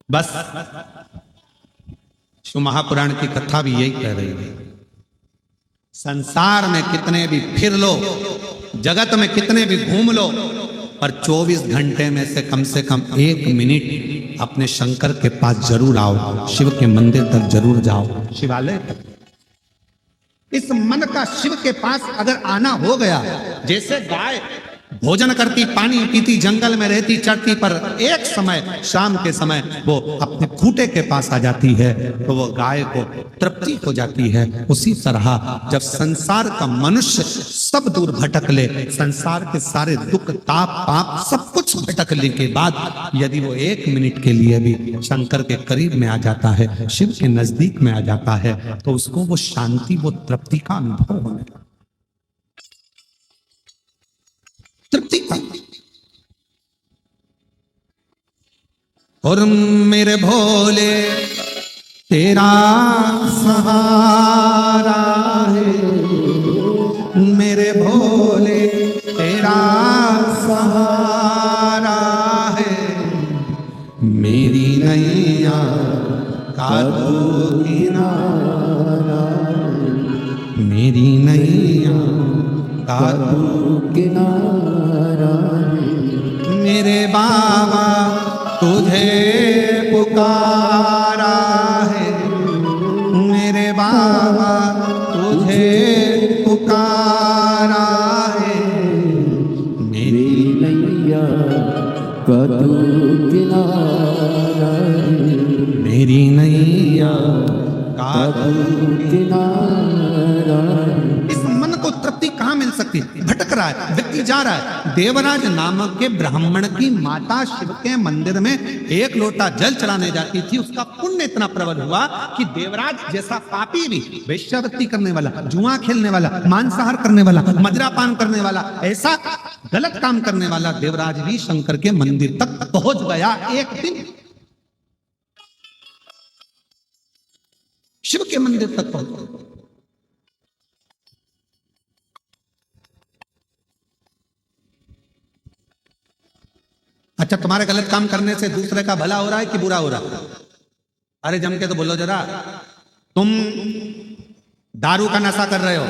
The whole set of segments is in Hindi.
बस शिव महापुराण की कथा भी यही कह रही है। संसार में कितने भी फिर लो, जगत में कितने भी घूम लो, पर 24 घंटे में से कम 1 मिनट अपने शंकर के पास जरूर आओ, शिव के मंदिर तक जरूर जाओ, शिवालय तक। इस मन का शिव के पास अगर आना हो गया, जैसे गाय भोजन करती, पानी पीती, जंगल में रहती, चढ़ती, पर एक समय शाम के समय वो अपने खूंटे के पास आ जाती है तो वो गाय को तृप्ति हो जाती है। उसी तरह जब संसार का मनुष्य सब दूर भटक ले, संसार के सारे दुख ताप पाप सब कुछ भटकने के बाद यदि वो 1 मिनट के लिए भी शंकर के करीब में आ जाता है, शिव के नजदीक में आ जाता है, तो उसको वो शांति, वो तृप्ति का अनुभव होने लगता है। तृप्ति का। और मेरे भोले तेरा सहारा है, मेरे भोले तेरा सहारा है, मेरी नैया का तू किनारा, मेरी नैया का तू किनारा, मेरे बाबा तुझे पुकारा है, मेरे बाबा तुझे पुकारा है, मेरी नैया का तू किनारा, मेरी नैया का तू किनारा। इस मन को तृप्ति कहां मिल सकती है? भटक रहा है, व्यक्ति जा रहा है। देवराज नामक के ब्राह्मण की माता शिव के मंदिर में 1 लोटा जल चढ़ाने जाती थी। उसका पुण्य इतना प्रबल हुआ कि देवराज जैसा पापी भी, वेश्यावृत्ति करने वाला, जुआ खेलने वाला, मांसाहार करने वाला, मदिरापान करने वाला, ऐसा गलत काम करने वाला देवराज भी शंकर के मंदिर तक पहुंच गया। एक दिन शिव के मंदिर तक पहुंच। अच्छा, तुम्हारे गलत काम करने से दूसरे का भला हो रहा है कि बुरा हो रहा है? अरे जम के तो बोलो जरा। तुम दारू का नशा कर रहे हो,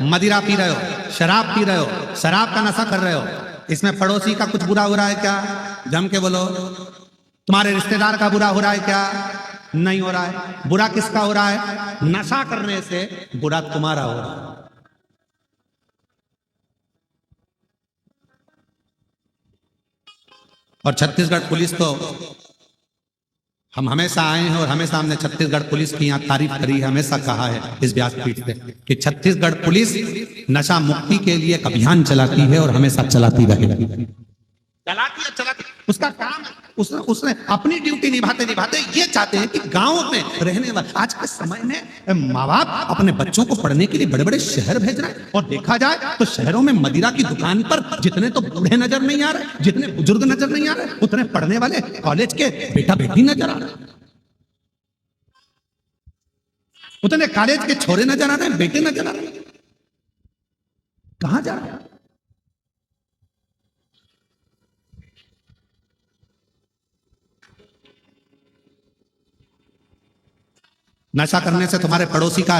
मदिरा पी रहे हो, शराब पी रहे हो, शराब का नशा कर रहे हो, इसमें पड़ोसी का कुछ बुरा हो रहा है क्या? जम के बोलो। तुम्हारे रिश्तेदार का बुरा हो रहा है क्या? नहीं हो रहा है। बुरा किसका हो रहा है? नशा करने से बुरा तुम्हारा हो रहा है। और छत्तीसगढ़ पुलिस तो, हम हमेशा आए हैं और हमेशा हमने छत्तीसगढ़ पुलिस की यहाँ तारीफ करी है, हमेशा कहा है इस व्यासपीठ से कि छत्तीसगढ़ पुलिस नशा मुक्ति के लिए एक अभियान चलाती है और हमेशा चलाती रहेगी। चलाती उसका काम है। उसने अपनी ड्यूटी निभाते निभाते ये चाहते हैं कि गांव में रहने वाले, आज के समय में माँ बाप अपने बच्चों को पढ़ने के लिए बड़े बड़े शहर भेज रहे हैं, और देखा जाए तो शहरों में मदिरा की दुकान पर जितने तो बूढ़े नजर नहीं आ रहे, जितने बुजुर्ग नजर नहीं आ रहे, उतने पढ़ने वाले कॉलेज के बेटा बेटी नजर आ रहे, उतने कॉलेज के छोरे नजर आ रहे हैं, बेटे नजर आ रहे हैं। कहां जा रहे हैं? नशा करने से तुम्हारे पड़ोसी का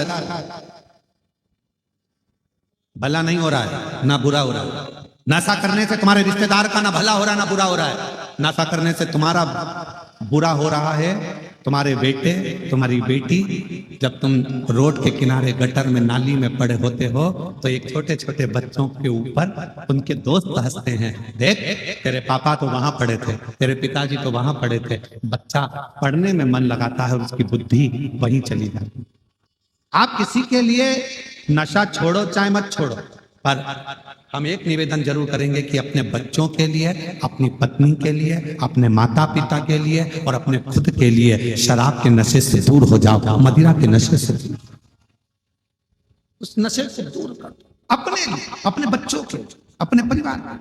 भला नहीं हो रहा है, ना बुरा हो रहा है। नशा करने से तुम्हारे रिश्तेदार का ना भला हो रहा है, ना बुरा हो रहा है। नशा करने से तुम्हारा बुरा हो रहा है। तुम्हारे बेटे, तुम्हारी बेटी, जब तुम रोड के किनारे गटर में, नाली में पड़े होते हो तो एक छोटे छोटे बच्चों के ऊपर उनके दोस्त हंसते हैं, देख तेरे पापा तो वहां पड़े थे, तेरे पिताजी तो वहां पड़े थे। बच्चा पढ़ने में मन लगाता है और उसकी बुद्धि वहीं चली जाती। आप किसी के लिए नशा छोड़ो चाहे मत छोड़ो, पर हम एक निवेदन जरूर करेंगे कि अपने बच्चों के लिए, अपनी पत्नी के लिए, अपने माता पिता के लिए और अपने खुद के लिए शराब के नशे से दूर हो जाओ, मदिरा के नशे से, उस नशे से दूर कर दो, अपने लिए, अपने बच्चों के, अपने परिवार में।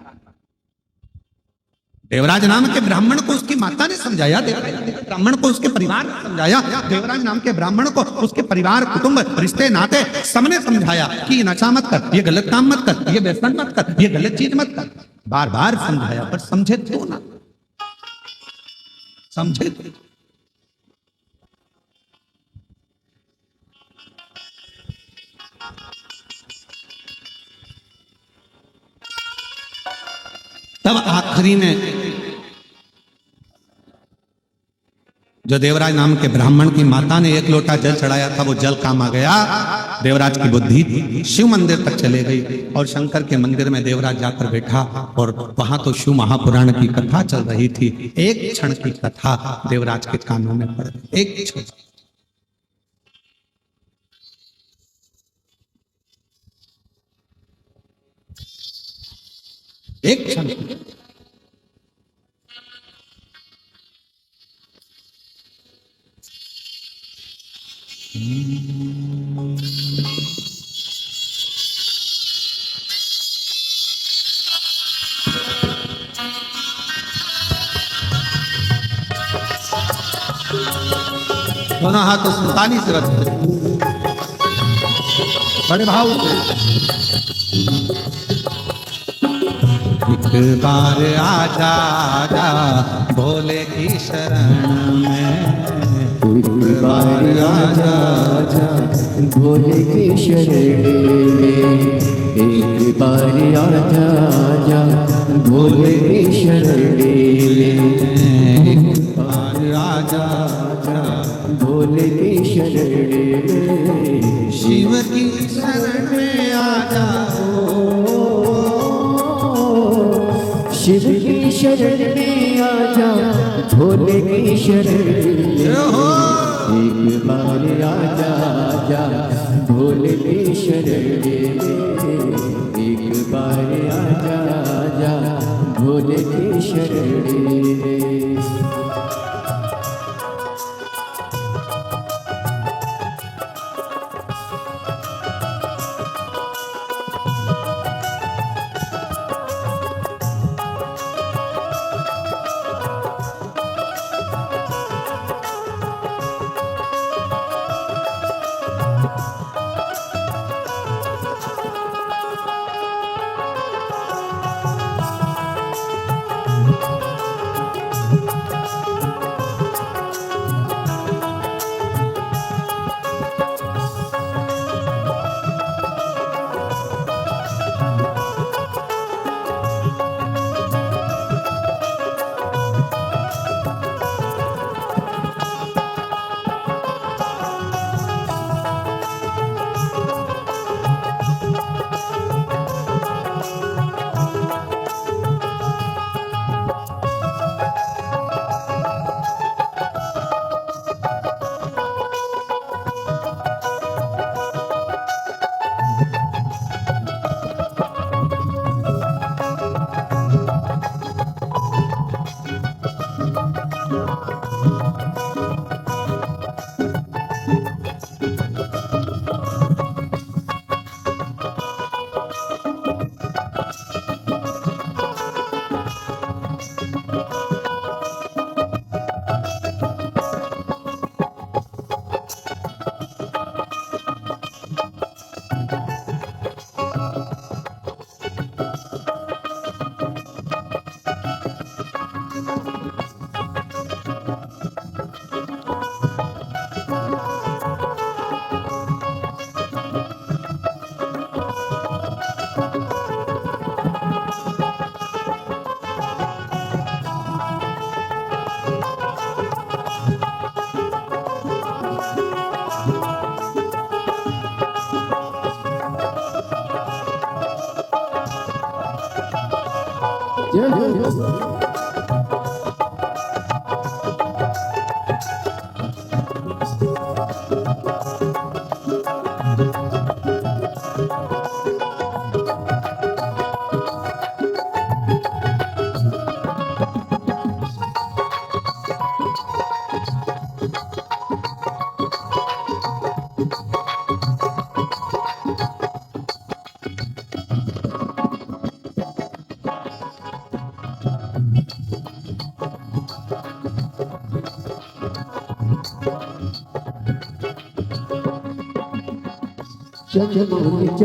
देवराज नाम के ब्राह्मण को उसकी माता ने समझाया, देवराज नाम के ब्राह्मण को उसके परिवार ने समझाया, देवराज नाम के ब्राह्मण को उसके परिवार, कुटुंब, रिश्ते, नाते सबने समझाया कि ये नशा मत कर, ये गलत काम मत कर, ये व्यसन मत कर, ये गलत चीज मत कर। बार बार समझाया, पर समझे तो ना, समझे तो। तब आखिरी में जो देवराज नाम के ब्राह्मण की माता ने एक लोटा जल चढ़ाया था, वो जल काम आ गया। देवराज की बुद्धि शिव मंदिर तक चले गई और शंकर के मंदिर में देवराज जाकर बैठा और वहां तो शिव महापुराण की कथा चल रही थी। एक क्षण की कथा देवराज के कानों में पड़ गई, एक क्षण। एक क्षण दोनों हाथों से ताली से रखते बड़े भाव से। एक बार आजा आजा भोले की शरण में, एक बार आजा आजा भोले की शरण में, एक बार आजा आजा भोले की शरण में, एक बार आजा आजा भोले की शरण में, शिव की शरण में आजा, शिव की शरण में आजा भोले की शरण में, एक बार आजा आजा भोले की शरण में, एक बार आजा आजा भोले की शरण में।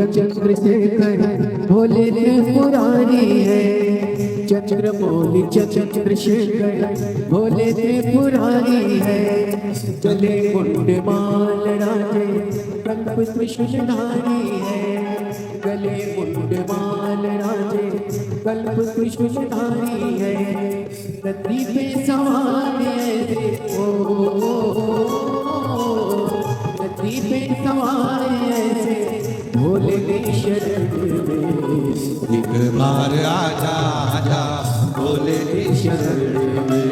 चंद्रशेखर भोले त्रिपुरारी है, चंद्रमौली चंद्रशेखर भोले त्रिपुरारी है। गले मुंडमाल राजे कंठ सुधारी है, गले मुंडमाल राजे कल्प कृष्णधारी है, नदी पे सवार ऐसे नदी पे सवार ऐसे भोले के शरण में, एक बार आजा आजा भोले की शरण में,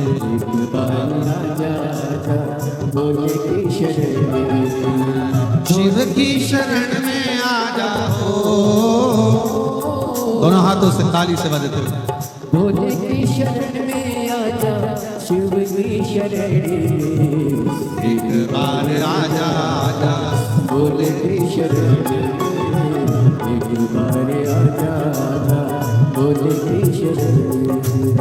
एक बार आजा आजा भोले के शरण में, शिव की शरण में आजा हो। दोनों हाथों से ताली से बजते हुए भोले की शरण में आजा, शिव की शरण में, एक बार आजा आजा भोले की शरण में, एक बार आजा आजा भोले की शरण में।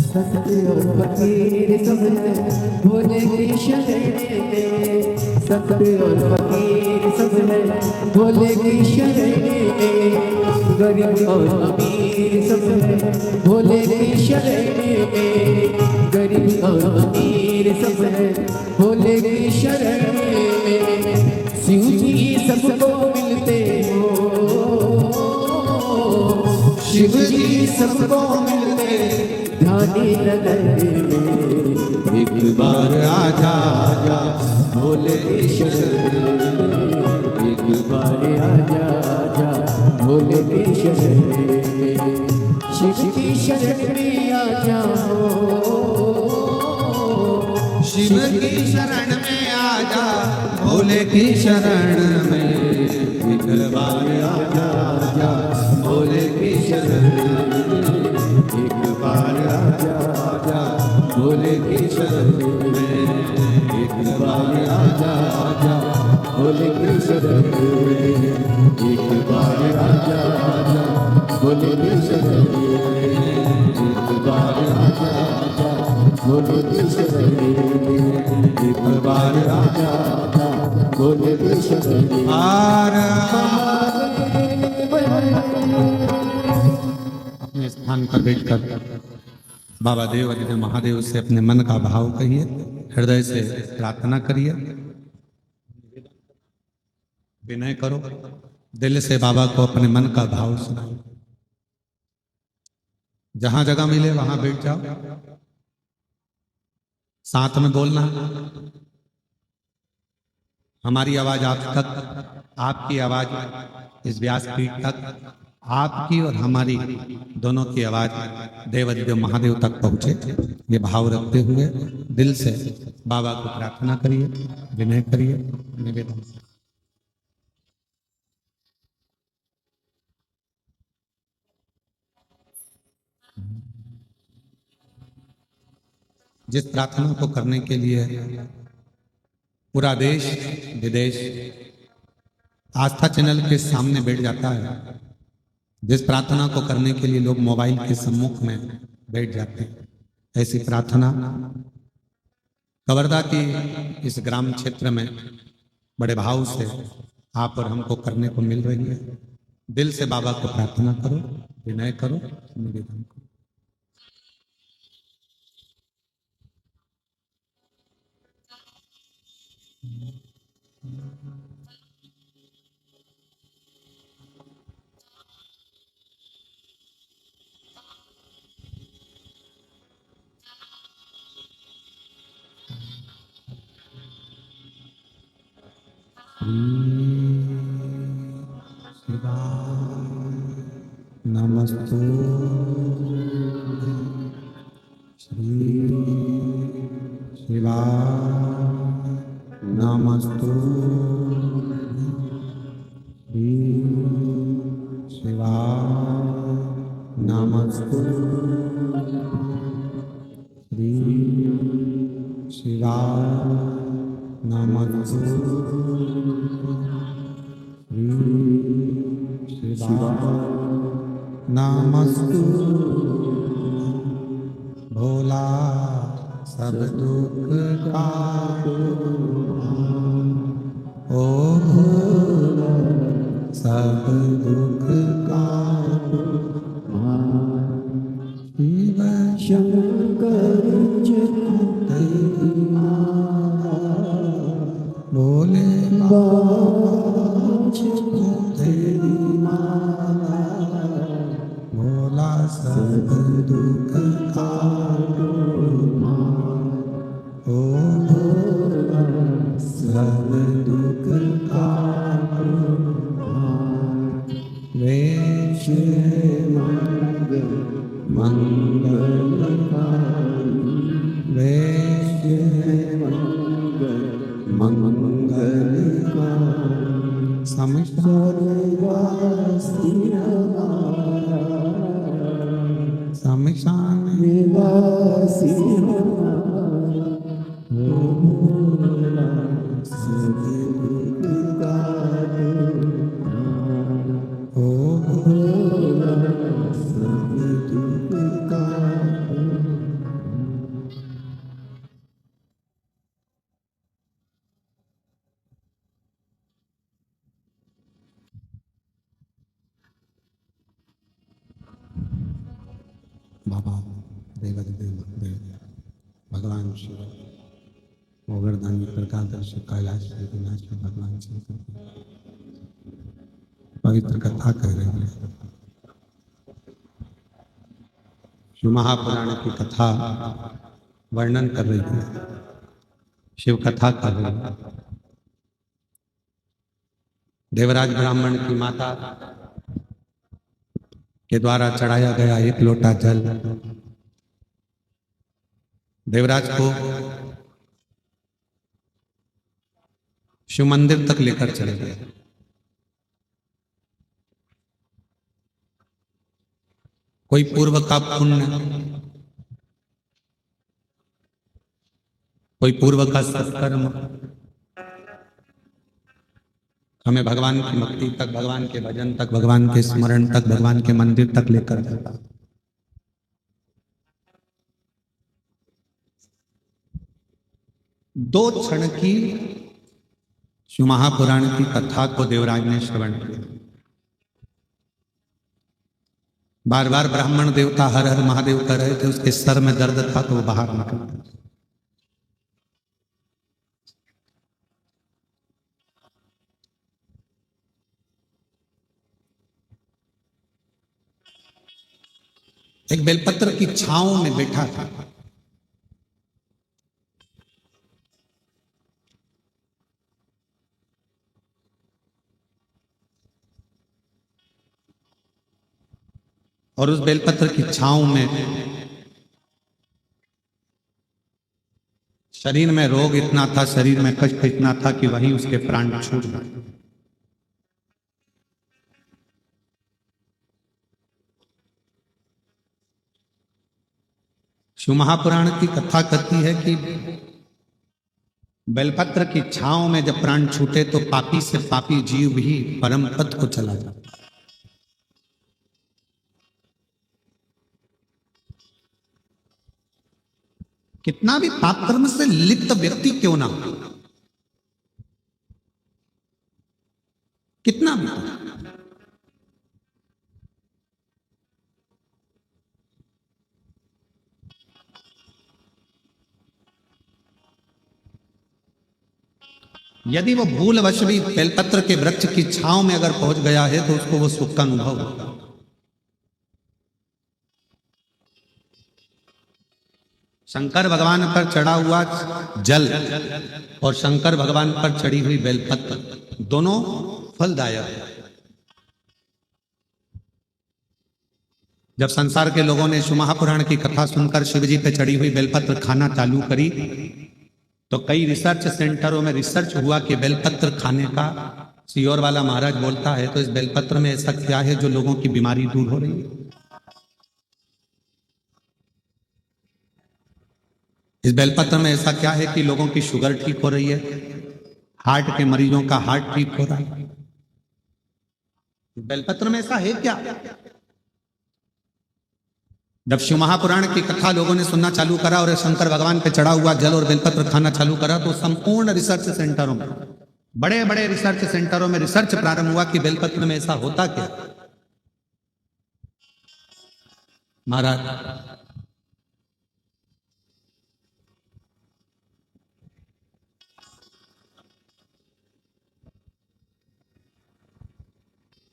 संत और फकीर सब है भोले की शरण में, संत और फकीर सब है भोले की शरण में, गरीब और अमीर सब है भोले की शरण में, गरीब और अमीर सब है भोले की शरण में, शिव जी सबको मिलते हो, शिव जी सबको मिलते ध्यानी नगर में, एक बार आजा आजा भोले की शरण में, एक बार आजा आजा भोले की शरण में, शिव की शरण में आ जाओ, शिव की शरण में आजा भोले की शरण में, एक बार आजा आजा भोले की शरण में, एक बार आजा आजा भोले की शरण में, एक बार आजा आजा भोले की शरण में, एक बार आजा आजा भोले की शरण में, एक बार आजा आजा भोले की शरण में, एक बार आजा आजा भोले की शरण में। अपने स्थान पर बैठकर बाबा देव अधिदेव महादेव से अपने मन का भाव कहिए, हृदय से प्रार्थना करिए, विनय करो, दिल से बाबा को अपने मन का भाव सुनाओ। जहां जगह मिले वहां बैठ जाओ, साथ में बोलना, हमारी आवाज आप तक, आपकी आवाज इस व्यासपीठ तक, आपकी और हमारी दोनों की आवाज देवादिदेव महादेव तक पहुंचे, ये भाव रखते हुए दिल से बाबा को प्रार्थना करिए, विनय करिए, निवेदन। जिस प्रार्थना को करने के लिए पूरा देश विदेश आस्था चैनल के सामने बैठ जाता है, जिस प्रार्थना को करने के लिए लोग मोबाइल के सम्मुख में बैठ जाते हैं, ऐसी प्रार्थना कवर्धा की इस ग्राम क्षेत्र में बड़े भाव से आप और हमको करने को मिल रही है। दिल से बाबा को प्रार्थना करो, विनय करो, निवेदन करो। नमस्तु श्री शिवाय नमस्तु श्री शिवाय नमस्तु श्री शिवाय नमस्तु श्री शिवाय नमस्तु। भोला सब दुख का ओ भोला सब दुख का शिव शंकर तेरी बोले बाबा तेरी भोला सब दुख का ओ भोला सब दुख का वेश मंगल वेश मंगल समिशान निवासी बाबा देवादिदेव महादेव भगवान शिव मोगरदानी प्रकादर्शी कैलाश विनाश में भगवान शंकर पवित्र कथा कह रही है। शिव महापुराण की कथा वर्णन कर रही है, शिव कथा कर रही है। देवराज ब्राह्मण की माता के द्वारा चढ़ाया गया एक लोटा जल देवराज को शिव मंदिर तक लेकर चले गए। कोई पूर्व का पुण्य, कोई पूर्व का सत्कर्म हमें भगवान की भक्ति तक, भगवान के भजन तक, भगवान के स्मरण तक, भगवान के मंदिर तक लेकर जाता। दो क्षण की शिव महापुराण की कथा को देवराज ने श्रवण किया। बार बार ब्राह्मण देवता हर हर महादेव कर रहे थे, उसके सर में दर्द था तो वो बाहर निकल गया। एक बेलपत्र की छांव में बैठा था। और उस बेलपत्र की छांव में शरीर में रोग इतना था, शरीर में कष्ट इतना था कि वहीं उसके प्राण छूट गए। शिव महापुराण की कथा कहती है कि बेलपत्र की छांव में जब प्राण छूटे तो पापी से पापी जीव भी परम पद को चला जाता। कितना भी पाप कर्म से लिप्त व्यक्ति क्यों ना हो, कितना भी, यदि वो भूलवश भी बेलपत्र के वृक्ष की छांव में अगर पहुंच गया है तो उसको वो सुख का अनुभव होगा। शंकर भगवान पर चढ़ा हुआ जल और शंकर भगवान पर चढ़ी हुई बेलपत्र दोनों फलदायक है। जब संसार के लोगों ने शिव महापुराण की कथा सुनकर शिव जी पे चढ़ी हुई बेलपत्र खाना चालू करी तो कई रिसर्च सेंटरों में रिसर्च हुआ कि बेलपत्र खाने का, सियोर वाला महाराज बोलता है तो इस बेलपत्र में ऐसा क्या है जो लोगों की बीमारी दूर हो रही है। इस बेलपत्र में ऐसा क्या है कि लोगों की शुगर ठीक हो रही है, हार्ट के मरीजों का हार्ट ठीक हो रहा है। बेलपत्र में ऐसा है क्या? जब शिव महापुराण की कथा लोगों ने सुनना चालू करा और शंकर भगवान पे चढ़ा हुआ जल और बेलपत्र खाना चालू करा तो संपूर्ण रिसर्च सेंटरों में, बड़े बड़े रिसर्च सेंटरों में रिसर्च प्रारंभ हुआ कि बेलपत्र में ऐसा होता क्या। महाराज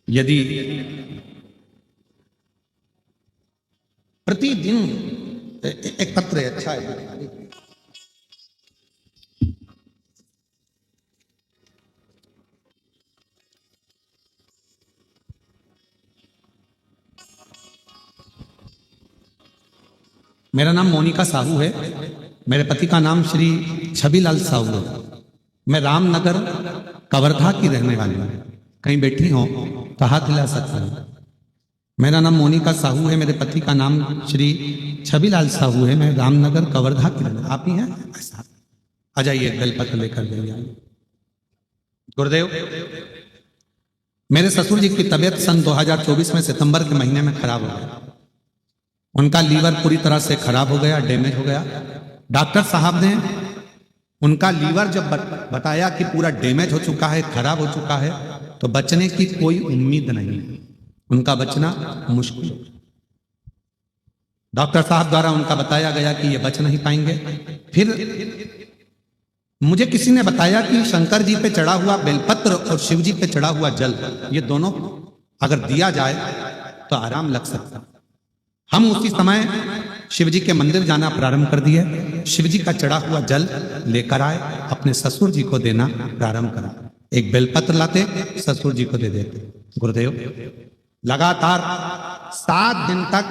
यदि प्रतिदिन एक पत्र है, अच्छा है, मेरा नाम मोनिका साहू है, मेरे पति का नाम श्री छबीलाल साहू है। मैं रामनगर कवर्धा की रहने वाली हूँ। कहीं बैठी हो तो हाथ हिला सकते हैं। मेरा नाम मोनिका साहू है, मेरे पति का नाम श्री छबीलाल साहू है। मैं रामनगर कवर्धा की रहने, आप ही हैं? आ जाइए, बेलपत्र लेकर जाइए। गुरुदेव, मेरे ससुर जी की तबीयत सन 2024 में सितंबर के महीने में खराब हो गया। उनका लीवर पूरी तरह से खराब हो गया, डैमेज हो गया। डॉक्टर साहब ने उनका लीवर जब बताया कि पूरा डैमेज हो चुका है, खराब हो चुका है, तो बचने की कोई उम्मीद नहीं, उनका बचना मुश्किल। डॉक्टर साहब द्वारा उनका बताया गया कि ये बच नहीं पाएंगे। फिर मुझे किसी ने बताया कि शंकर जी पे चढ़ा हुआ बेलपत्र और शिव जी पे चढ़ा हुआ जल, ये दोनों अगर दिया जाए तो आराम लग सकता। हम उसी समय शिव जी के मंदिर जाना प्रारंभ कर दिए। शिव जी का चढ़ा हुआ जल लेकर आए, अपने ससुर जी को देना प्रारंभ करा। एक बेलपत्र लाते, ससुर जी को दे देते। गुरुदेव, लगातार 7 दिन तक,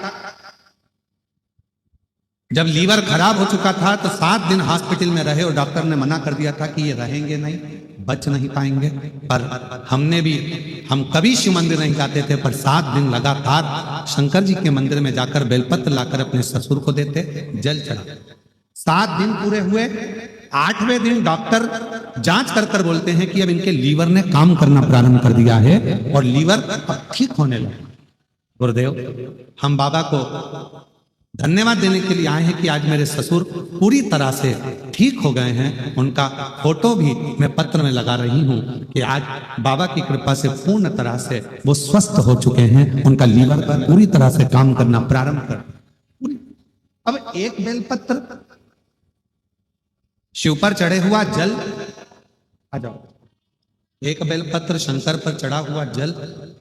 जब लीवर खराब हो चुका था तो 7 दिन हॉस्पिटल में रहे और डॉक्टर ने मना कर दिया था कि ये रहेंगे नहीं, बच नहीं पाएंगे। पर हम कभी शिव मंदिर नहीं जाते थे, पर 7 दिन लगातार शंकर जी के मंदिर में जाकर बेलपत्र लाकर अपने ससुर को देते, जल चढ़ा। 7 दिन पूरे हुए। 8वें दिन डॉक्टर जांच कर कर बोलते हैं कि अब इनके लीवर ने काम करना प्रारंभ कर दिया है और लीवर अब ठीक होने लगा। गुरुदेव, हम बाबा को धन्यवाद देने के लिए आए हैं कि आज मेरे ससुर पूरी तरह से ठीक हो गए हैं। उनका फोटो भी मैं पत्र में लगा रही हूं कि आज बाबा की कृपा से पूर्ण तरह से वो स्वस्थ हो चुके हैं। उनका लीवर का पूरी तरह से काम करना प्रारंभ कर। अब एक बेलपत्र, शिव पर चढ़े हुआ जल, आ जाओ, एक बेलपत्र शंकर पर चढ़ा हुआ जल,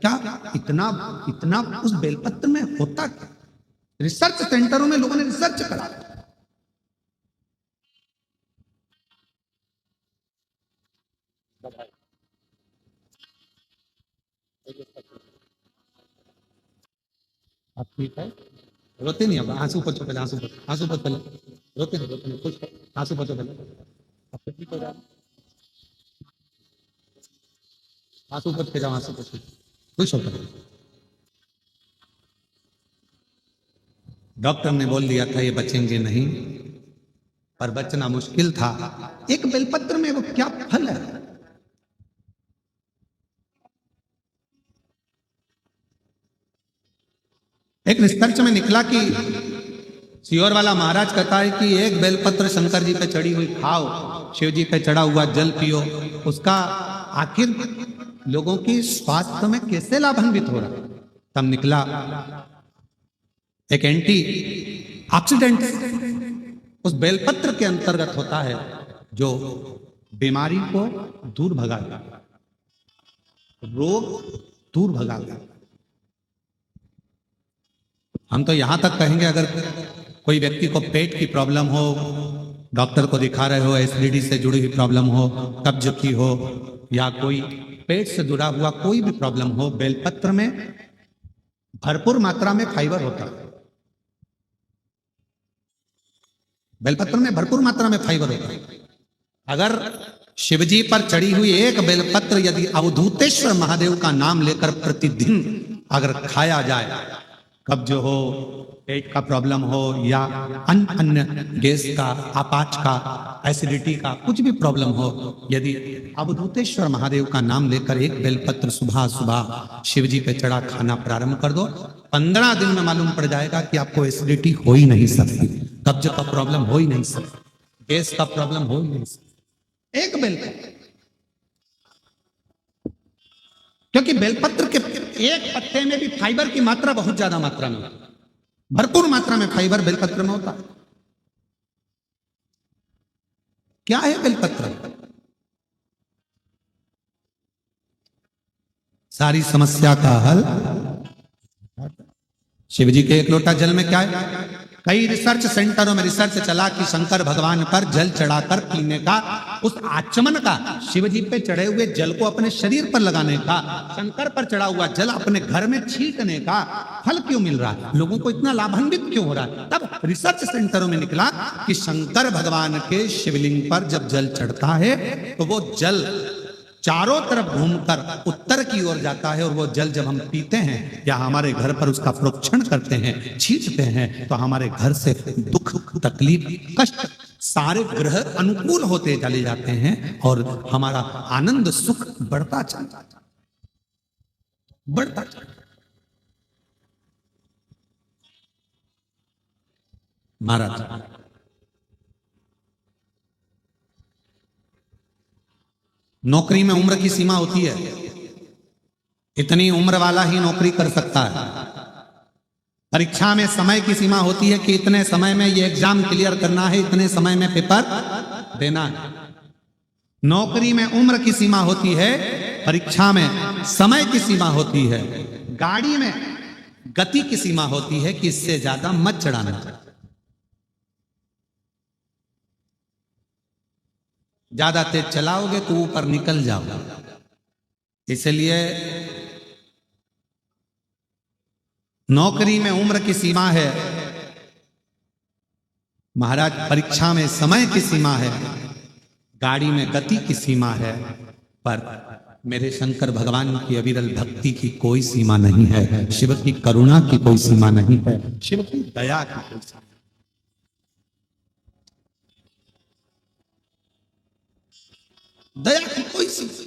क्या इतना इतना उस बेलपत्र में होता क्या? रिसर्च सेंटरों में लोगों ने रिसर्च करा। आप ठीक है? रोते नहीं, अब आंसू पोछो पहले, आंसू पोछो, आंसू पोछो पहले, रोते नहीं, खुश हो, आंसू पोछो पहले, अब तो ठीक हो जाए, आंसू पोछ के जाओ, आंसू पोछो, खुश हो पहले। डॉक्टर ने बोल दिया था ये बचेंगे नहीं, पर बचना मुश्किल था। एक बेलपत्र में वो क्या फल है? एक रिसर्च में निकला कि सियोर वाला महाराज कहता है कि एक बेलपत्र शंकर जी पे चढ़ी हुई खाओ, शिव जी पे चढ़ा हुआ जल पियो, उसका आखिर लोगों की स्वास्थ्य में कैसे लाभान्वित हो रहा है। तब निकला एक एंटी ऑक्सीडेंट उस बेलपत्र के अंतर्गत होता है जो बीमारी को दूर भगाता, रोग दूर भगाता। हम तो यहां तक कहेंगे अगर कोई व्यक्ति को पेट की प्रॉब्लम हो, डॉक्टर को दिखा रहे हो, एसिडिटी से जुड़ी हुई प्रॉब्लम हो, कब्ज की हो, या कोई पेट से जुड़ा हुआ कोई भी प्रॉब्लम हो, बेलपत्र में भरपूर मात्रा में फाइबर होता है। बेलपत्र में भरपूर मात्रा में फाइबर होता है। अगर शिवजी पर चढ़ी हुई एक बेलपत्र यदि अवधूतेश्वर महादेव का नाम लेकर प्रतिदिन अगर खाया जाए, कब्ज हो, पेट का प्रॉब्लम हो, या अन्य गैस का, अपाच का, एसिडिटी का कुछ भी प्रॉब्लम हो, यदि अवधूतेश्वर महादेव का नाम लेकर एक बेलपत्र सुबह सुबह शिवजी पे चढ़ा खाना प्रारंभ कर दो, 15 दिन में मालूम पड़ जाएगा कि आपको एसिडिटी हो ही नहीं सकती, कब्ज का प्रॉब्लम हो ही नहीं सकता, गैस का प्रॉब्लम हो ही नहीं सकता। एक बेलपत्र, क्योंकि बेलपत्र के एक पत्ते में भी फाइबर की मात्रा बहुत ज्यादा मात्रा में, भरपूर मात्रा में फाइबर बेलपत्र में होता है। क्या है बेलपत्र? सारी समस्या का हल शिवजी के एक लोटा जल में क्या है? कई रिसर्च सेंटरों में रिसर्च चला कि शंकर भगवान पर जल चढ़ाकर पीने का, उस आचमन का, शिवजी पे चढ़े हुए जल को अपने शरीर पर लगाने का, शंकर पर चढ़ा हुआ जल अपने घर में छींटने का फल क्यों मिल रहा है, लोगों को इतना लाभान्वित क्यों हो रहा है। तब रिसर्च सेंटरों में निकला कि शंकर भगवान के शिवलिंग पर जब जल चढ़ता है तो वो जल चारों तरफ घूमकर उत्तर की ओर जाता है, और वो जल जब हम पीते हैं या हमारे घर पर उसका प्रोक्षण करते हैं, छींचते हैं, तो हमारे घर से दुख, तकलीफ, कष्ट सारे ग्रह अनुकूल होते चले जाते हैं और हमारा आनंद सुख बढ़ता चलता, बढ़ता चलता। महाराज नौकरी में उम्र की सीमा होती है, इतनी उम्र वाला ही नौकरी कर सकता है। परीक्षा में समय की सीमा होती है कि इतने समय में ये एग्जाम क्लियर करना है, इतने समय में पेपर देना है। नौकरी में उम्र की सीमा होती है, परीक्षा में समय की सीमा होती है। गाड़ी में गति की सीमा होती है कि इससे ज्यादा मत चढ़ाना, ज्यादा तेज चलाओगे तो ऊपर निकल जाओगे। इसलिए नौकरी में उम्र की सीमा है, महाराज परीक्षा में समय की सीमा है, गाड़ी में गति की सीमा है, पर मेरे शंकर भगवान की अविरल भक्ति की कोई सीमा नहीं है, शिव की करुणा की कोई सीमा नहीं है, शिव की दया की कोई सीमा। दया की कोई सीमा।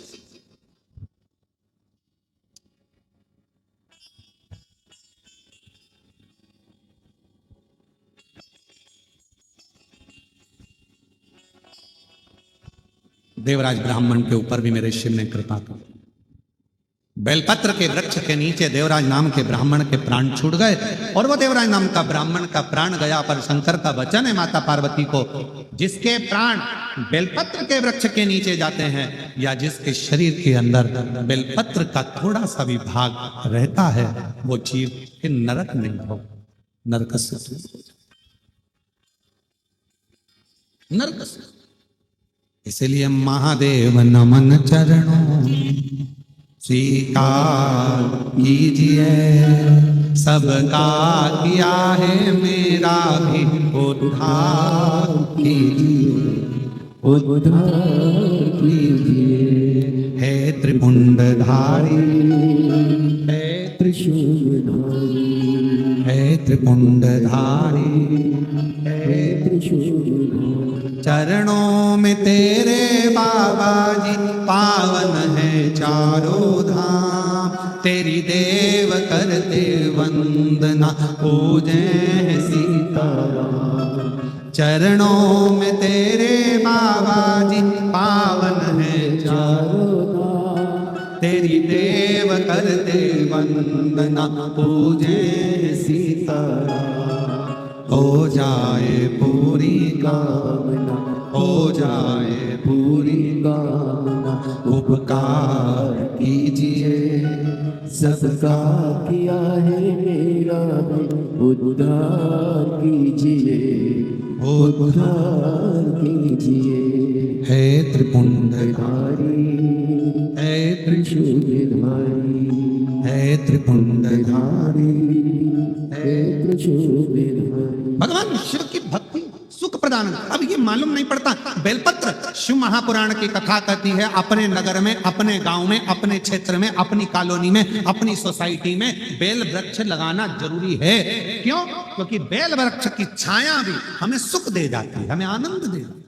देवराज ब्राह्मण के ऊपर भी मेरे शिव ने कृपा की। बेलपत्र के वृक्ष के नीचे देवराज नाम के ब्राह्मण के प्राण छूट गए, और वो देवराज नाम का ब्राह्मण का प्राण गया, पर शंकर का वचन है माता पार्वती को, जिसके प्राण बेलपत्र के वृक्ष के नीचे जाते हैं या जिसके शरीर के अंदर बेलपत्र का थोड़ा सा भी भाग रहता है, वो जीव फिर नरक नहीं हो, नरक से नरक से। इसलिए महादेव नमन चरणों स्वीकार कीजिए, सबका किया है मेरा भी उद्धार कीजिए, उद्धार कीजिए। हे त्रिपुंडधारी, हे त्रिशूलधारी, हे त्रिपुंडधारी, हे त्रिशूलधारी। चरणों में तेरे बाबा जी पावन है चारों धाम, तेरी देव करते वंदना पूजे सीताराम। चरणों में तेरे बाबा जी पावन है चारों धाम, तेरी देव करते वंदना पूजे सीताराम। हो जाए पूरी कामना, हो जाए पूरी कामना, उपकार कीजिए, सबका किया है मेरा भी उद्धार कीजिए, उद्धार कीजिए। हे त्रिपुंडधारी, हे त्रिशूलधारी, हे त्रिपुंडधारी। हे त्रिशूलधारी। भगवान शिव की भक्ति सुख प्रदान। अब ये मालूम नहीं पड़ता, बेलपत्र शिव महापुराण की कथा कहती है, अपने नगर में, अपने गांव में, अपने क्षेत्र में, अपनी कॉलोनी में, अपनी सोसाइटी में बेल वृक्ष लगाना जरूरी है। क्यों? क्योंकि बेल वृक्ष की छाया भी हमें सुख दे जाती है, हमें आनंद दे जाती है।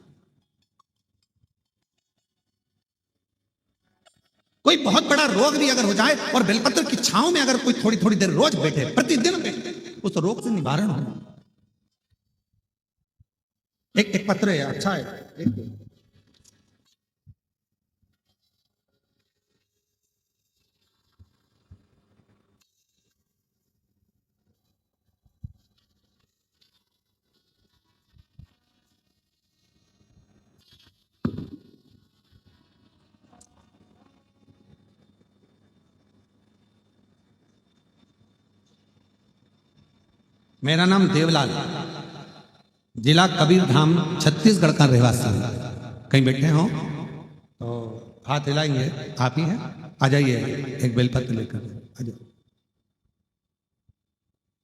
कोई बहुत बड़ा रोग भी अगर हो जाए और बेलपत्र की छांव में अगर कोई थोड़ी थोड़ी देर रोज बैठे, प्रतिदिन बैठे, उस रोग से निवारण हो। एक पत्र है, अच्छा है। मेरा नाम देवलाल, जिला कबीर धाम, छत्तीसगढ़ का रहवासी है। कहीं बैठे हो तो हाथ हिलाएंगे, आप ही हैं, आ जाइए, एक बेलपत्र लेकर आ जाओ।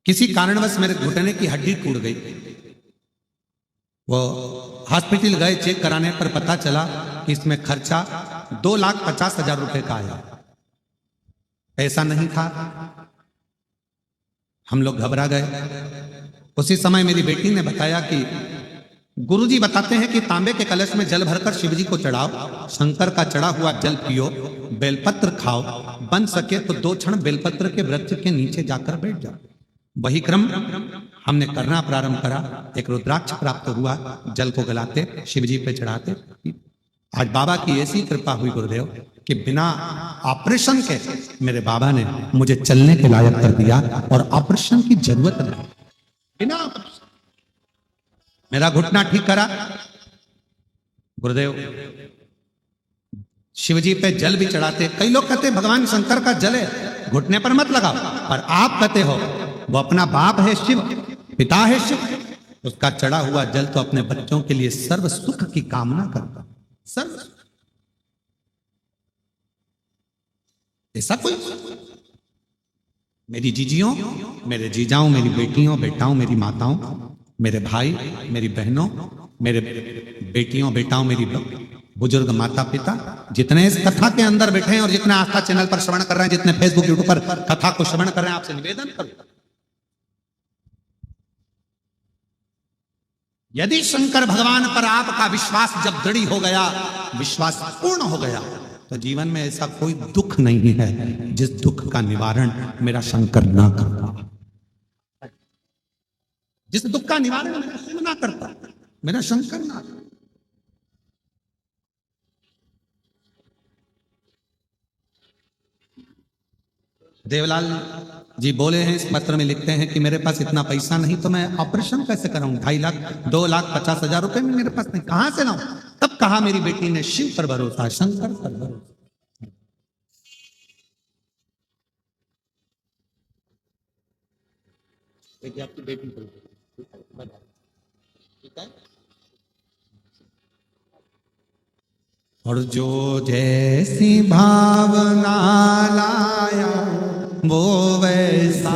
किसी कारणवश मेरे घुटने की हड्डी टूट गई। वो हॉस्पिटल गए, चेक कराने पर पता चला कि इसमें खर्चा 2,50,000 रुपए का आया। पैसा नहीं था, हम लोग घबरा गए। उसी समय मेरी बेटी ने बताया कि गुरुजी बताते हैं कि तांबे के कलश में जल भरकर शिव जी को चढ़ाओ, शंकर का चढ़ा हुआ जल पियो, बेलपत्र खाओ, बन सके तो 2 क्षण बेलपत्र के वृक्ष के नीचे जाकर बैठ जाओ। वही क्रम हमने करना प्रारंभ करा। एक रुद्राक्ष प्राप्त हुआ, जल को गलाते शिव जी पे चढ़ाते। आज बाबा की ऐसी कृपा हुई गुरुदेव कि बिना ऑपरेशन के मेरे बाबा ने मुझे चलने के लायक कर दिया और ऑपरेशन की जरूरत नहीं, बिना मेरा घुटना ठीक करा गुरुदेव। शिव जी पे जल भी चढ़ाते। कई लोग कहते हैं भगवान शंकर का जल है, घुटने पर मत लगाओ, पर आप कहते हो वो अपना बाप है शिव, पिता है शिव, उसका चढ़ा हुआ जल तो अपने बच्चों के लिए सर्व सुख की कामना करता, सर्व। ऐसा कोई मेरी जीजियों, मेरे जीजाओं, मेरी बेटियों, बेटाओं, मेरी माताओं, मेरे भाई, मेरी बहनों, मेरे बेटियों, बेटाओं, मेरी बुजुर्ग माता पिता, जितने इस कथा के अंदर बैठे हैं और जितने आस्था चैनल पर श्रवण कर रहे हैं, जितने फेसबुक यूट्यूब पर कथा को श्रवण कर रहे हैं, आपसे निवेदन करूं, यदि शंकर भगवान पर आपका विश्वास जब दृढ़ हो गया, विश्वास पूर्ण हो गया, तो जीवन में ऐसा कोई दुख नहीं है जिस दुख का निवारण मेरा शंकर ना करता, जिस दुख का निवारण मेरा शिव ना करता, मेरा शंकर ना। देवलाल जी बोले हैं, इस पत्र में लिखते हैं कि मेरे पास इतना पैसा नहीं तो मैं ऑपरेशन कैसे कराऊं, 2.5 लाख 2,50,000 रुपए में मेरे पास नहीं, कहां से लाऊं। तब कहा मेरी बेटी ने शिव पर भरोसा, शंकर पर भरोसा। आपकी बेटी ठीक है। और जो जैसी भावना लाया वो वैसा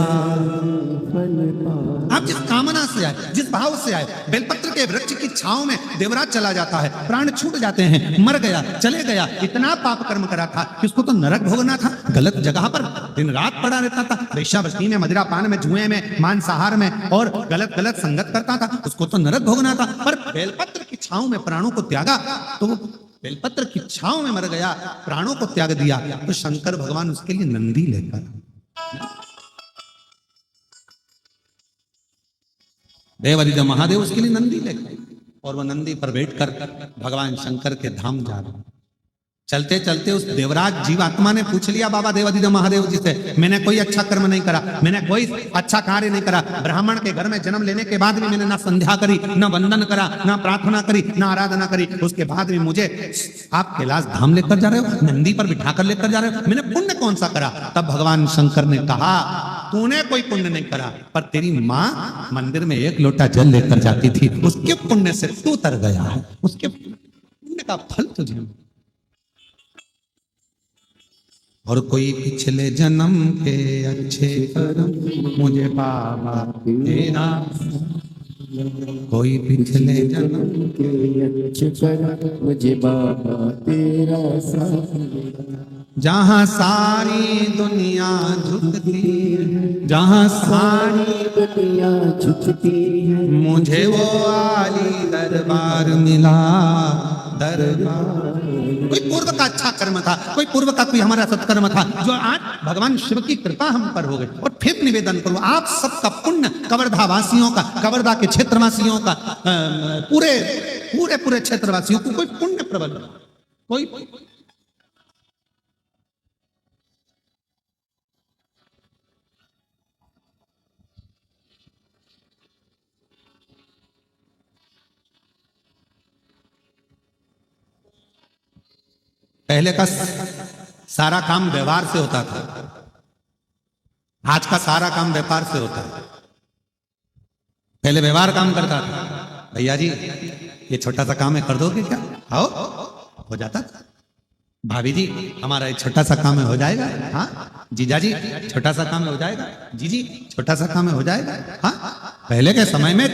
आप जिस कामना से आए, जिस भाव से आए, बेलपत्र के वृक्ष की छांव में देवराज चला जाता है, प्राण छूट जाते हैं, मर गया, चले गया, इतना पाप कर्म करा था कि उसको तो नरक भोगना था, गलत जगह पर दिन रात पड़ा रहता था, वेश्यावृत्ति में, मदिरा पान में, जुए में, मांसाहार में और गलत गलत संगत करता था, उसको तो नरक भोगना था। पर बेलपत्र की छांव में प्राणों को त्यागा तो वो बेलपत्र की छांव में मर गया, प्राणों को त्याग दिया, तो शंकर भगवान उसके लिए नंदी लेकर, देवादिदेव महादेव उसके लिए नंदी लेकर, और वह नंदी पर बैठकर भगवान शंकर के धाम जा रहे। चलते चलते उस देवराज जीवात्मा ने पूछ लिया बाबा देवादिदेव महादेव जी से, मैंने कोई अच्छा कर्म नहीं करा, मैंने कोई अच्छा कार्य नहीं करा, ब्राह्मण के घर में जन्म लेने के बाद भी मैंने ना संध्या करी, ना वंदन करा, ना प्रार्थना करी, ना आराधना करी, उसके बाद भी मुझे आप कैलाश धाम लेकर जा रहे हो, नंदी पर बिठाकर लेकर जा रहे हो, मैंने पुण्य कौन सा करा? तब भगवान शंकर ने कहा, तूने कोई पुण्य नहीं करा, पर तेरी माँ मंदिर में एक लोटा जल लेकर जाती थी, उसके पुण्य से तू तर गया है, उसके पुण्य का फल तुझे। और कोई पिछले जन्म के अच्छे कर्म मुझे बाबा तेरा, कोई पिछले जन्म के अच्छे कर्म मुझे बाबा तेरा साथ, जहाँ सारी दुनिया झुकती है, जहाँ सारी दुनिया झुकती है, मुझे वो आली दरबार मिला, दरबार। कोई पूर्व का अच्छा कर्म था, कोई पूर्व का कोई हमारा सत्कर्म था, जो आज भगवान शिव की कृपा हम पर हो गई। और फिर निवेदन करूं, आप सबका पुण्य, कवर्धा वासियों का, कवर्धा के क्षेत्रवासियों का, पूरे पूरे पूरे क्षेत्रवासियों को कोई पुण्य प्रबल, कोई पहले का सारा काम व्यवहार से होता था, आज का सारा काम व्यापार से होता है। पहले व्यवहार काम करता था, भैया जी ये छोटा सा काम है कर दोगे क्या, आओ, हो जाता था। भाभी जी हमारा एक छोटा सा काम है हो जाएगा, हाँ। जीजा जी छोटा सा काम है हो जाएगा, जीजी छोटा सा काम है हो जाएगा, हाँ। पहले के समय में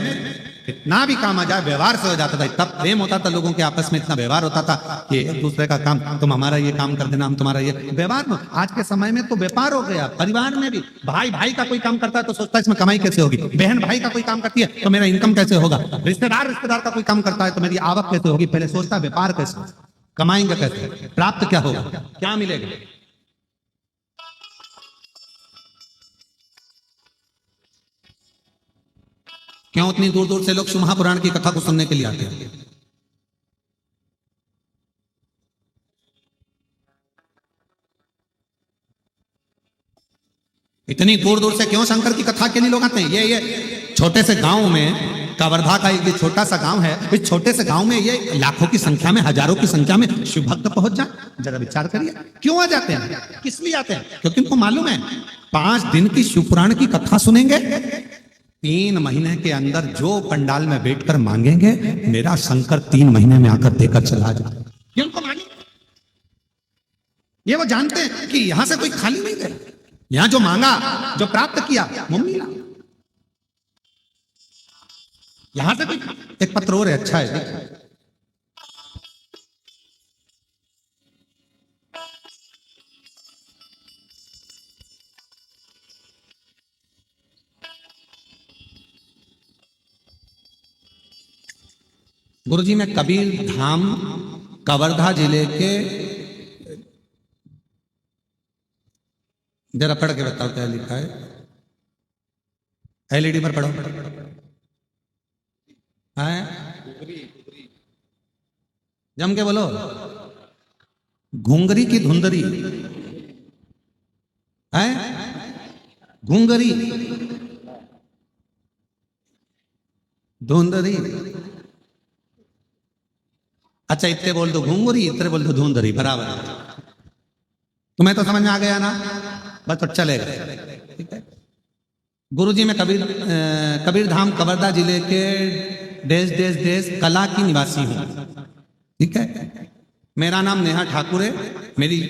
इतना भी काम आ जाए व्यवहार से हो जाता था, इतना प्रेम होता था लोगों के आपस में, इतना व्यवहार होता था कि एक दूसरे का काम, तुम हमारा ये काम कर देना, हम तुम्हारा ये व्यवहार में। आज के समय में तो व्यापार हो गया, परिवार में भी भाई भाई का कोई काम करता है तो सोचता है इसमें कमाई कैसे होगी, बहन भाई का कोई काम करती है तो मेरा इनकम कैसे होगा, रिश्तेदार का कोई काम करता है तो मेरी आवक कैसे होगी, पहले सोचता है व्यापार कैसे, कमाएंगे कैसे, प्राप्त क्या होगा, क्या मिलेगा। क्यों इतनी दूर दूर से लोग शिव महापुराण की कथा को सुनने के लिए आते हैं? इतनी दूर दूर से क्यों शंकर की कथा के लिए लोग आते हैं? ये छोटे से गांव में, कवर्धा का एक छोटा सा गांव है, इस छोटे से गांव में ये लाखों की संख्या में, हजारों की संख्या में शिव भक्त पहुंच जाए, जरा विचार करिए क्यों आ जाते हैं, किस लिए आते हैं? क्योंकि उनको मालूम है 5 दिन की शिव पुराण की कथा सुनेंगे, 3 महीने के अंदर जो पंडाल में बैठकर मांगेंगे मेरा शंकर 3 महीने में आकर देकर चला जाए। ये उनको मालूम, ये वो जानते हैं कि यहां से कोई खाली नहीं गया, यहां जो मांगा, जो प्राप्त किया वो मिला। यहां से कोई, एक पत्र और है, अच्छा है, गुरुजी में कबीर धाम कवर्धा जिले के, जरा पढ़ के बताओ क्या लिखा है, एलईडी पर पढ़ो, है जम के बोलो, घुंगरी की धुंधरी है, घुंगरी धुंधरी, अच्छा इतने बोल दो घुंगरी, इतने बोल दो धुंधरी, बराबर है। तुम्हें तो समझ में आ गया ना, बस तो चलेगा, ठीक है। गुरुजी में कबीर धाम कवर्धा जिले के देश कला की निवासी हूं, ठीक है। मेरा नाम नेहा ठाकुर है, मेरी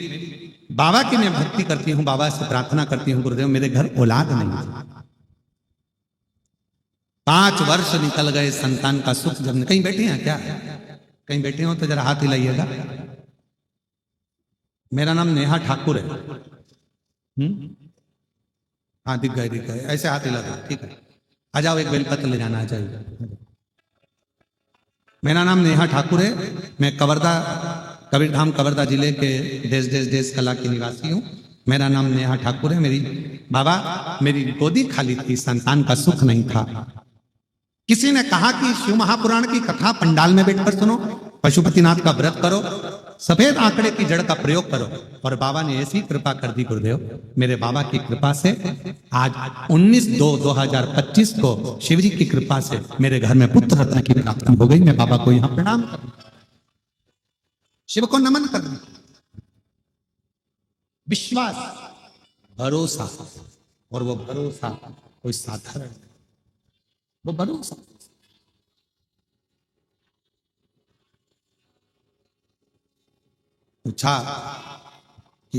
बाबा की मैं भक्ति करती हूँ, बाबा से प्रार्थना करती हूँ, गुरुदेव मेरे घर औलाद नहीं है, 5 वर्ष निकल गए संतान का सुख जब कहीं बैठे हैं क्या? कहीं बैठे हो तो जरा हाथ हिलाइएगा। मेरा नाम नेहा ठाकुर है। हाँ दिख गए ऐसे हाथ हिला दो, ठीक है। आ जाओ, एक बेलपत्र ले जाना चाहिए। मेरा नाम नेहा ठाकुर है। मैं कबीरधाम कवर्धा जिले के देश कला की निवासी हूँ। मेरा नाम नेहा ठाकुर है। मेरी गोदी खाली थी, संतान का सुख नहीं था। किसी ने कहा कि शिव महापुराण की कथा पंडाल में बैठकर सुनो, पशुपतिनाथ का व्रत करो, सफेद आंकड़े की जड़ का प्रयोग करो। और बाबा ने ऐसी कृपा कर दी गुरुदेव, मेरे बाबा की कृपा से आज 19/2/2025 को शिव जी की कृपा से मेरे घर में पुत्र रत्न की प्राप्ति हो गई। मैं बाबा को यहां प्रणाम कर, शिव को नमन कर, विश्वास, भरोसा। और वो भरोसा कोई साधारण, वो भरोसा पूछा कि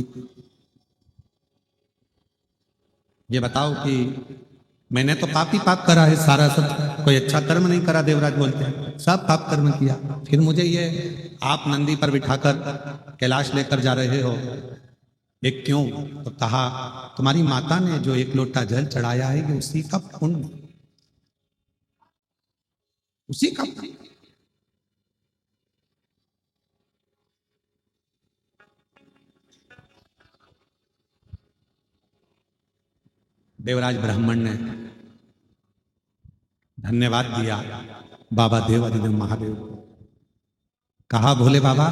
ये बताओ कि मैंने तो पाप ही पाप करा है सारा, सब कोई अच्छा कर्म नहीं करा। देवराज बोलते हैं सब पाप कर्म किया, फिर मुझे ये आप नंदी पर बिठाकर कैलाश लेकर जा रहे हो, एक क्यों? तो कहा तुम्हारी माता ने जो 1 लोटा जल चढ़ाया है ये उसी का पुण्य, उसी का पुण्य। देवराज ब्राह्मण ने धन्यवाद दिया बाबा देवादिदेव महादेव को। कहा भोले बाबा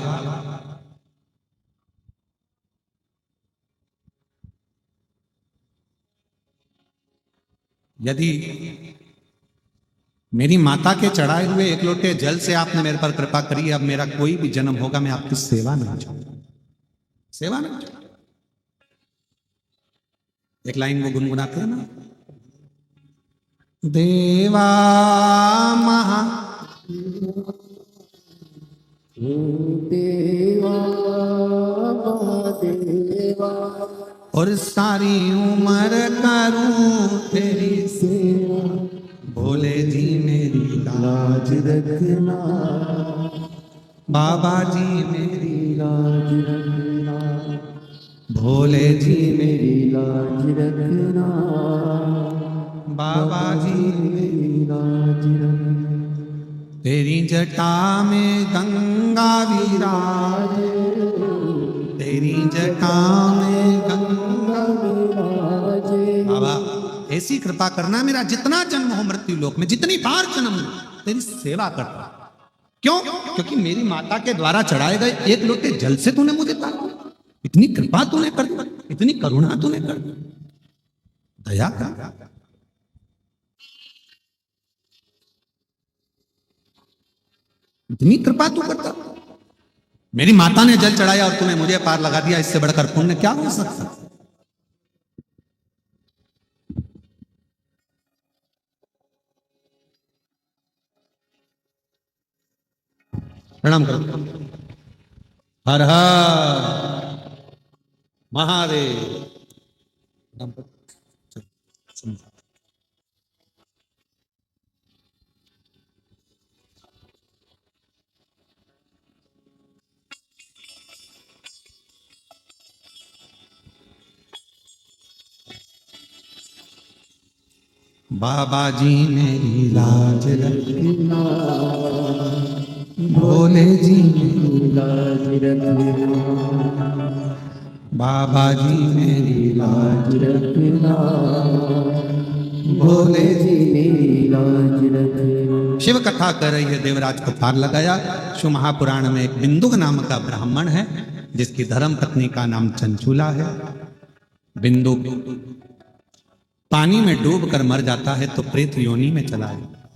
यदि मेरी माता के चढ़ाए हुए 1 लोटे जल से आपने मेरे पर कृपा करी, अब मेरा कोई भी जन्म होगा मैं आपकी सेवा नहीं चाहूंगा, सेवा नहीं चाहूंगा। एक लाइन वो गुनगुनाते हैं ना, देवा महा देवा महादेवा और सारी उम्र करूं तेरी सेवा, भोले जी मेरी लाज रखना, बाबा जी मेरी लाज रखना, भोले जी मेरी लाज रखना, बाबा जी मेरी लाज रखना। तेरी जटा में गंगा विराज, तेरी जटा में गंगा विराजे। बाबा ऐसी कृपा करना, मेरा जितना जन्म हो मृत्यु लोक में, जितनी बार जन्म हो तेरी सेवा करता। क्यों? क्योंकि मेरी माता के द्वारा चढ़ाए गए 1 लोटे जल से तूने मुझे पाया, इतनी कृपा तूने कर दी, इतनी करुणा तूने कर दी, दया कर। इतनी कृपा तू करता, मेरी माता ने जल चढ़ाया और तूने मुझे पार लगा दिया, इससे बढ़कर पुण्य क्या हो सकता? प्रणाम करो। हर हर महादेव। बाबा जी मेरी लाज रखना, भोले जी मेरी लाज रखना, बाबा जी मेरी लाज रखना, भोले जी मेरी लाज रखना। शिव कथा कर रही है, देवराज को पार लगाया। शिव महापुराण में एक बिंदुक नाम का ब्राह्मण है जिसकी धर्म पत्नी का नाम चंचूला है। बिंदुक पानी में डूब कर मर जाता है तो प्रेत योनि में चला जाता है।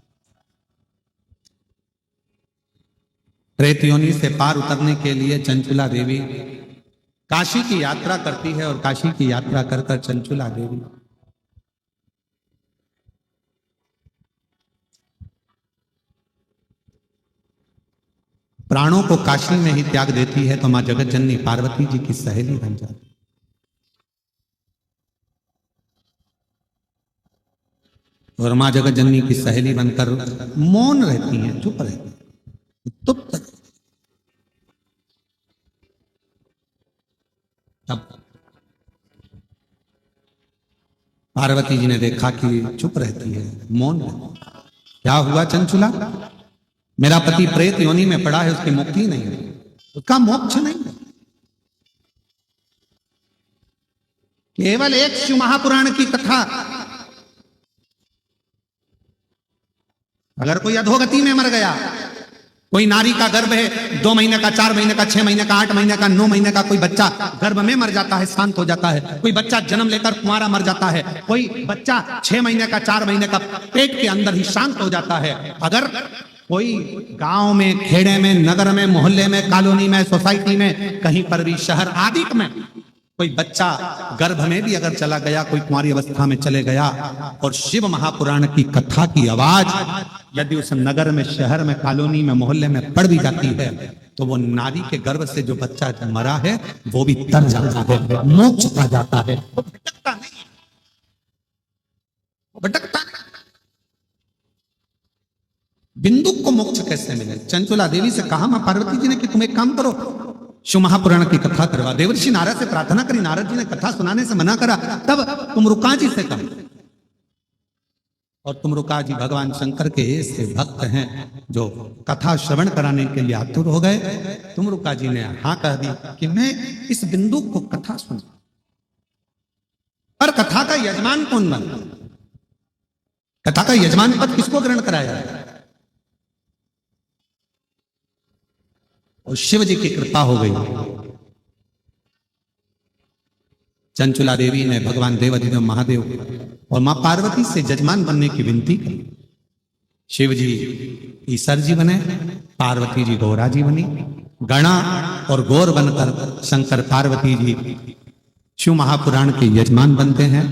प्रेत योनि से पार उतरने के लिए चंचूला देवी काशी की यात्रा करती है और काशी की यात्रा कर कर चंचूला देवी प्राणों को काशी में ही त्याग देती है तो मां जगत जननी पार्वती जी की सहेली बन जाती। और माँ जगत जननी की सहेली बनकर मौन रहती हैं, चुप रहती हैं, तब पार्वती जी ने देखा कि चुप रहती है, मौन रहती है। क्या हुआ चंचुला? मेरा पति प्रेत योनि में पड़ा है, उसकी मुक्ति नहीं है, उसका मोक्ष नहीं है। केवल एक शिव महापुराण की कथा, अगर कोई अधोगति में मर गया, कोई नारी का गर्भ है, 2 महीने का, 4 महीने का, 6 महीने का, 8 महीने का, 9 महीने का, कोई बच्चा गर्भ में मर जाता है, शांत हो जाता है। कोई बच्चा जन्म लेकर कुंवारा मर जाता है। कोई बच्चा 6 महीने का, 4 महीने का पेट के अंदर ही शांत हो जाता है। अगर कोई गांव में, खेड़े में, नगर में, मोहल्ले में, कॉलोनी में, सोसाइटी में, कहीं पर भी, शहर आदि में कोई बच्चा गर्भ में भी अगर चला गया, कोई कुंवारी अवस्था में चले गया, और शिव महापुराण की कथा की आवाज यदि उस नगर में, शहर में, कॉलोनी में, मोहल्ले में पड़ भी जाती है, तो वो नारी के गर्भ से जो बच्चा मरा है वो भी तर जाता है, मोक्ष पा जाता है, वो भटकता नहीं, भटकता नहीं। बिंदु को मोक्ष कैसे मिले? चंचुला देवी से कहा मां पार्वती जी ने कि तुम एक काम करो, शिव महापुराण की कथा करवा। देवर्षि नारद से प्रार्थना करी, नारद जी ने कथा सुनाने से मना करा। तब तुमरुका जी से कहा, और तुमरुका जी भगवान शंकर के ऐसे भक्त हैं जो कथा श्रवण कराने के लिए आतुर हो गए। तुमरुका जी ने हाँ कह दी कि मैं इस बिंदु को कथा सुन, पर कथा का यजमान कौन बना? कथा का यजमान पद किसको ग्रहण कराया? और शिव जी की कृपा हो गई। चंचुला देवी ने भगवान देवाधिदेव महादेव और मां पार्वती से जजमान बनने की विनती की। शिव जी ईसर जी बने, पार्वती जी गौरा जी बनी। गणा और गौर बनकर शंकर पार्वती जी शिव महापुराण के यजमान बनते हैं।